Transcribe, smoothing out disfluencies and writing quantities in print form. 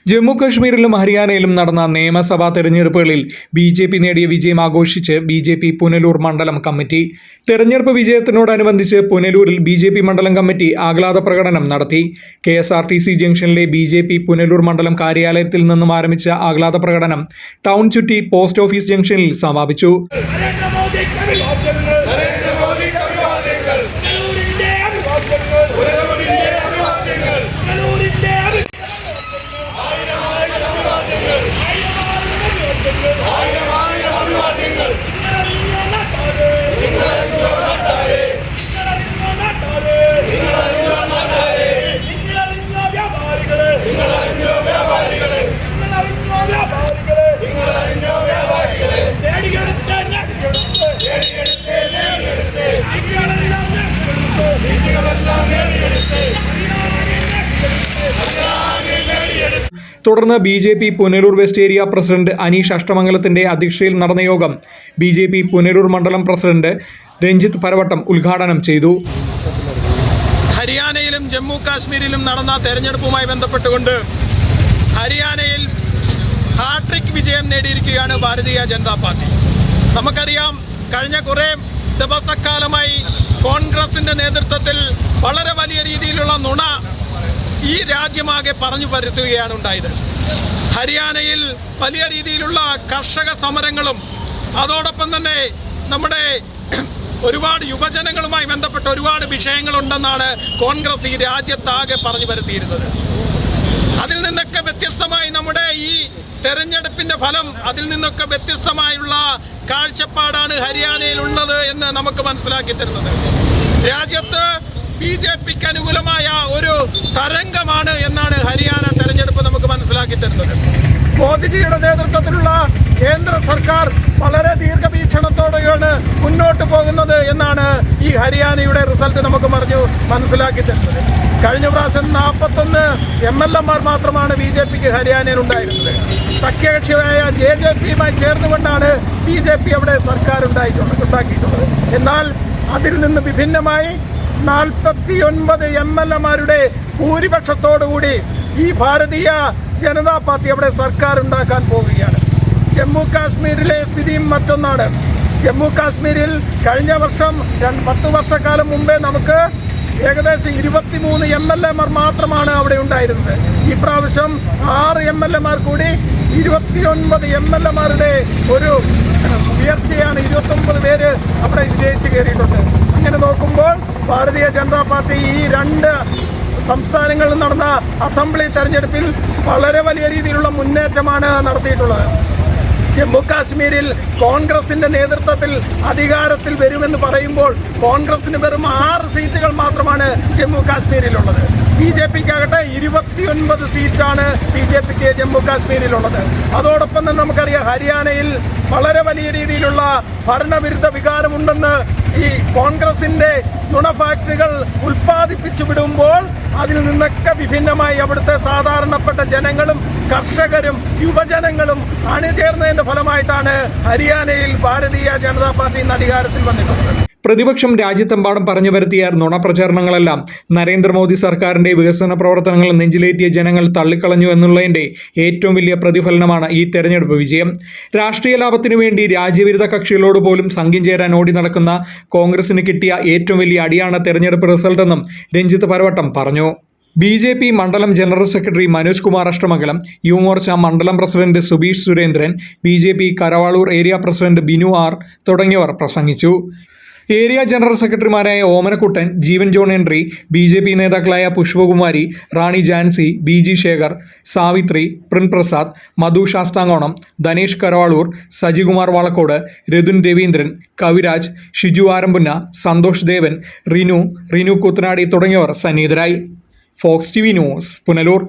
ജമ്മു കശ്മീരിലും ഹരിയാനയിലും നടന്ന നിയമസഭാ തെരഞ്ഞെടുപ്പുകളിൽ ബി.ജെ.പി. നേടിയ വിജയം ആഘോഷിച്ച് ബി.ജെ.പി. പുനലൂർ മണ്ഡലം കമ്മിറ്റി. തെരഞ്ഞെടുപ്പ് വിജയത്തിനോടനുബന്ധിച്ച് പുനലൂരിൽ ബി.ജെ.പി. മണ്ഡലം കമ്മിറ്റി ആഹ്ലാദ പ്രകടനം നടത്തി. കെ.എസ്.ആർ.ടി.സി. ജംഗ്ഷനിലെ ബി.ജെ.പി. പുനലൂർ മണ്ഡലം കാര്യാലയത്തിൽ നിന്നും ആരംഭിച്ച ആഹ്ലാദ പ്രകടനം ടൗൺ ചുറ്റി പോസ്റ്റ് ഓഫീസ് ജംഗ്ഷനിൽ സമാപിച്ചു. തുടർന്ന് BJP. Punalur west area president Aneesh അഷ്ടമംഗലത്തിന്റെ അധ്യക്ഷതയിൽ നടന്ന യോഗം ബി.ജെ.പി. പുനലൂർ മണ്ഡലം പ്രസിഡന്റ് രഞ്ജിത്ത് പരവട്ടം ഉദ്ഘാടനം ചെയ്തു. ഹരിയാനയിലും ജമ്മു കാശ്മീരിലും നടന്ന തെരഞ്ഞെടുപ്പുമായി ബന്ധപ്പെട്ടുകൊണ്ട് ഹരിയാനയിൽ ഹാട്രിക് വിജയം നേടിയിരിക്കുകയാണ് ഭാരതീയ ജനതാ പാർട്ടി. നമുക്കറിയാം, കഴിഞ്ഞ കുറേ ദിവസക്കാലമായി കോൺഗ്രസിന്റെ നേതൃത്വത്തിൽ വളരെ വലിയ രീതിയിലുള്ള നുണ ഈ രാജ്യമാകെ പറഞ്ഞു പരത്തുകയാണ് ഉണ്ടായത്. ഹരിയാനയിൽ വലിയ രീതിയിലുള്ള കർഷക സമരങ്ങളും അതോടൊപ്പം തന്നെ നമ്മുടെ ഒരുപാട് യുവജനങ്ങളുമായി ബന്ധപ്പെട്ട ഒരുപാട് വിഷയങ്ങളുണ്ടെന്നാണ് കോൺഗ്രസ് ഈ രാജ്യത്താകെ പറഞ്ഞു പരത്തിയിരുന്നത്. അതിൽ നിന്നൊക്കെ വ്യത്യസ്തമായി നമ്മുടെ ഈ തെരഞ്ഞെടുപ്പിന്റെ ഫലം അതിൽ നിന്നൊക്കെ വ്യത്യസ്തമായുള്ള കാഴ്ചപ്പാടാണ് ഹരിയാനയിൽ ഉള്ളത് എന്ന് നമുക്ക് മനസ്സിലാക്കി തരുന്നത്. രാജ്യത്ത് ബി.ജെ.പിക്ക് അനുകൂലമായ ഒരു തരംഗമാണ് എന്നാണ് ഹരിയാന തെരഞ്ഞെടുപ്പ് നമുക്ക് മനസ്സിലാക്കി തരുന്നത്. മോദിജിയുടെ നേതൃത്വത്തിലുള്ള കേന്ദ്ര സർക്കാർ വളരെ ദീർഘവീക്ഷണത്തോടെയാണ് മുന്നോട്ട് പോകുന്നത് എന്നാണ് ഈ ഹരിയാനയുടെ റിസൾട്ട് നമുക്ക് മനസ്സിലാക്കി തരുന്നത്. കഴിഞ്ഞ പ്രാവശ്യം 41 MLA മാത്രമാണ് ബി.ജെ.പിക്ക് ഹരിയാനയിൽ ഉണ്ടായിരുന്നത്. സഖ്യകക്ഷിയായ ജെ.ജെ.പിയുമായി ചേർന്നുകൊണ്ടാണ് ബി.ജെ.പി അവിടെ സർക്കാർ ഉണ്ടാക്കിയിട്ടുള്ളത്. എന്നാൽ അതിൽ നിന്ന് വിഭിന്നമായി 49 MLA ഭൂരിപക്ഷത്തോടുകൂടി ഈ ഭാരതീയ ജനതാ പാർട്ടി അവിടെ സർക്കാർ ഉണ്ടാക്കാൻ പോവുകയാണ്. ജമ്മു കാശ്മീരിലെ സ്ഥിതിയും മറ്റൊന്നാണ്. ജമ്മു കാശ്മീരിൽ കഴിഞ്ഞ വർഷം 10 വർഷക്കാലം മുമ്പേ നമുക്ക് ഏകദേശം 23 MLA മാത്രമാണ് അവിടെ ഉണ്ടായിരുന്നത്. ഈ പ്രാവശ്യം 6 MLA കൂടി 29 MLA ഒരു ഉയർച്ചയാണ്. 29 പേര് അവിടെ വിജയിച്ച് കയറിയിട്ടുണ്ട്. അങ്ങനെ നോക്കുമ്പോൾ ഭാരതീയ ജനതാ പാർട്ടി ഈ 2 സംസ്ഥാനങ്ങളിൽ നടന്ന അസംബ്ലി തെരഞ്ഞെടുപ്പിൽ വളരെ വലിയ രീതിയിലുള്ള മുന്നേറ്റമാണ് നടത്തിയിട്ടുള്ളത്. ജമ്മു കാശ്മീരിൽ കോൺഗ്രസിന്റെ നേതൃത്വത്തിൽ അധികാരത്തിൽ വരുമെന്ന് പറയുമ്പോൾ കോൺഗ്രസിന് വെറും 6 സീറ്റുകൾ മാത്രമാണ് ജമ്മു കാശ്മീരിലുള്ളത്. ബി.ജെ.പിക്കാകട്ടെ 29 സീറ്റാണ് ബി.ജെ.പിക്ക് ജമ്മു കാശ്മീരിലുള്ളത്. അതോടൊപ്പം തന്നെ നമുക്കറിയാം, ഹരിയാനയിൽ വളരെ വലിയ രീതിയിലുള്ള ഭരണവിരുദ്ധ വികാരമുണ്ടെന്ന് ഈ കോൺഗ്രസിന്റെ നുണ ഫാക്ടറികൾ ഉൽപ്പാദിപ്പിച്ചു വിടുമ്പോൾ അതിൽ നിന്നൊക്കെ വിഭിന്നമായി അവിടുത്തെ സാധാരണപ്പെട്ട ജനങ്ങളും കർഷകരും യുവജനങ്ങളും അണിചേർന്നതിന്റെ ഫലമായിട്ടാണ് ഹരിയാനയിൽ ഭാരതീയ ജനതാ പാർട്ടി ഇന്ന് അധികാരത്തിൽ വന്നിട്ടുള്ളത്. പ്രതിപക്ഷം രാജ്യത്തെമ്പാടും പറഞ്ഞു വരുത്തിയ നുണപ്രചാരണങ്ങളെല്ലാം നരേന്ദ്രമോദി സർക്കാരിന്റെ വികസന പ്രവർത്തനങ്ങൾ നെഞ്ചിലേറ്റിയ ജനങ്ങൾ തള്ളിക്കളഞ്ഞു എന്നുള്ളതിന്റെ ഏറ്റവും വലിയ പ്രതിഫലനമാണ് ഈ തെരഞ്ഞെടുപ്പ് വിജയം. രാഷ്ട്രീയ ലാഭത്തിനു വേണ്ടി രാജ്യവിരുദ്ധ കക്ഷികളോട് പോലും സംഘം ചേരാൻ ഓടി നടക്കുന്ന കോൺഗ്രസിന് കിട്ടിയ ഏറ്റവും വലിയ അടിയാണ് തെരഞ്ഞെടുപ്പ് റിസൾട്ടെന്നും രഞ്ജിത്ത് പരവട്ടം പറഞ്ഞു. ബി.ജെ.പി. മണ്ഡലം ജനറൽ സെക്രട്ടറി മനോജ് കുമാർ അഷ്ടമംഗലം, യുവമോർച്ച മണ്ഡലം president Subeesh Surendran, BJP. Karavaloor area president Binu R തുടങ്ങിയവർ പ്രസംഗിച്ചു. ഏരിയ ജനറൽ സെക്രട്ടറിമാരായ Omanakuttan, Jeevan John Henry, BJP. നേതാക്കളായ പുഷ്പകുമാരി, റാണി ജാൻസി, ബി.ജി. ശേഖർ, സാവിത്രി, പ്രിൻ പ്രസാദ്, മധു ശാസ്താങ്കോണം, ധനേഷ് കരവാളൂർ, സജികുമാർ വാളക്കോട്, രതുൻ രവീന്ദ്രൻ, കവിരാജ്, ഷിജു ആരംപുന്ന, സന്തോഷ് ദേവൻ, റിനു കൂത്തനാടി തുടങ്ങിയവർ സന്നിഹിതരായി. Fox TV. ന്യൂസ്, പുനലൂർ.